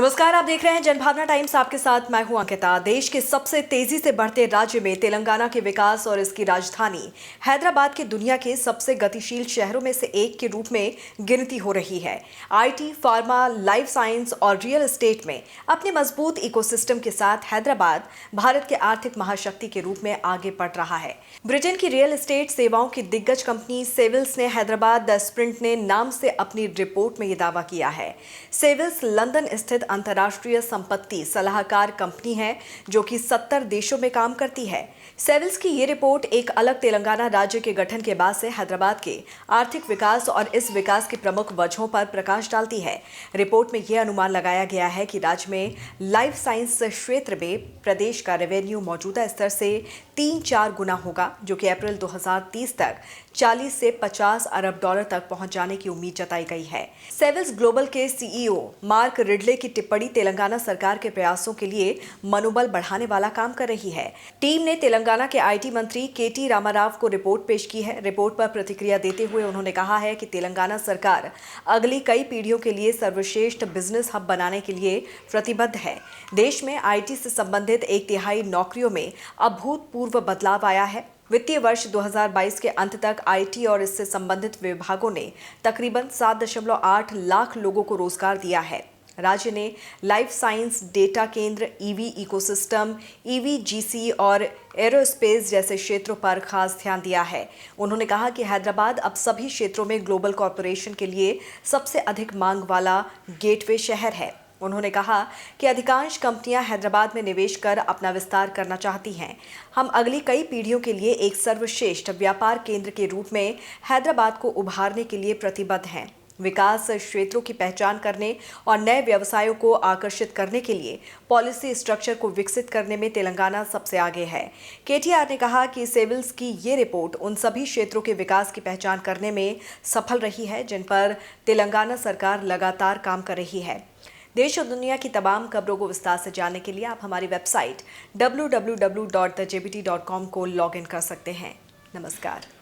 नमस्कार, आप देख रहे हैं जनभावना टाइम्स। आपके साथ मैं हूं अंकिता। देश के सबसे तेजी से बढ़ते राज्य में तेलंगाना के विकास और इसकी राजधानी हैदराबाद के दुनिया के सबसे गतिशील शहरों में से एक के रूप में गिनती हो रही है। आईटी, फार्मा, लाइफ साइंस और रियल एस्टेट में अपने मजबूत इकोसिस्टम के साथ हैदराबाद भारत के आर्थिक महाशक्ति के रूप में आगे बढ़ रहा है। ब्रिटेन की रियल एस्टेट सेवाओं की दिग्गज कंपनी सेविल्स ने हैदराबाद द स्प्रिंट ने नाम से अपनी रिपोर्ट में यह दावा किया है। सेविल्स लंदन स्थित अंतर्राष्ट्रीय संपत्ति सलाहकार कंपनी है जो कि 70 देशों में काम करती है। सेविल्स की ये रिपोर्ट एक अलग तेलंगाना राज्य के गठन के बाद से हैदराबाद के आर्थिक विकास और इस विकास की प्रमुख वजहों पर प्रकाश डालती है। रिपोर्ट में यह अनुमान लगाया गया है कि राज्य में लाइफ साइंस क्षेत्र में प्रदेश का रेवेन्यू मौजूदा स्तर से 3-4 गुना होगा, जो कि अप्रैल 2030 तक 40 से 50 अरब डॉलर तक पहुंच जाने की उम्मीद जताई गई है। सेविल्स ग्लोबल के सीईओ मार्क रिडले की टिप्पणी तेलंगाना सरकार के प्रयासों के लिए मनोबल बढ़ाने वाला काम कर रही है। टीम ने तेलंगाना के आईटी मंत्री केटी रामाराव को रिपोर्ट पेश की है। रिपोर्ट पर प्रतिक्रिया देते हुए उन्होंने कहा है कि तेलंगाना सरकार अगली कई पीढ़ियों के लिए सर्वश्रेष्ठ बिजनेस हब बनाने के लिए प्रतिबद्ध है। देश में आईटी से संबंधित 1/3 नौकरियों में अभूतपूर्व बदलाव आया है। वित्तीय वर्ष 2022 के अंत तक आईटी और इससे संबंधित विभागों ने तकरीबन 7.8 लाख लोगों को रोजगार दिया है। राज्य ने लाइफ साइंस, डेटा केंद्र, ईवी इकोसिस्टम, ईवीजीसी और एरोस्पेस जैसे क्षेत्रों पर खास ध्यान दिया है। उन्होंने कहा कि हैदराबाद अब सभी क्षेत्रों में ग्लोबल कॉरपोरेशन के लिए सबसे अधिक मांग वाला गेटवे शहर है। उन्होंने कहा कि अधिकांश कंपनियां हैदराबाद में निवेश कर अपना विस्तार करना चाहती हैं। हम अगली कई पीढ़ियों के लिए एक सर्वश्रेष्ठ व्यापार केंद्र के रूप में हैदराबाद को उभारने के लिए प्रतिबद्ध हैं। विकास क्षेत्रों की पहचान करने और नए व्यवसायों को आकर्षित करने के लिए पॉलिसी स्ट्रक्चर को विकसित करने में तेलंगाना सबसे आगे है। केटीआर ने कहा कि सेविल्स की ये रिपोर्ट उन सभी क्षेत्रों के विकास की पहचान करने में सफल रही है जिन पर तेलंगाना सरकार लगातार काम कर रही है। देश और दुनिया की तमाम खबरों को विस्तार से जानने के लिए आप हमारी वेबसाइट www.thejbt.com को लॉग इन कर सकते हैं। नमस्कार।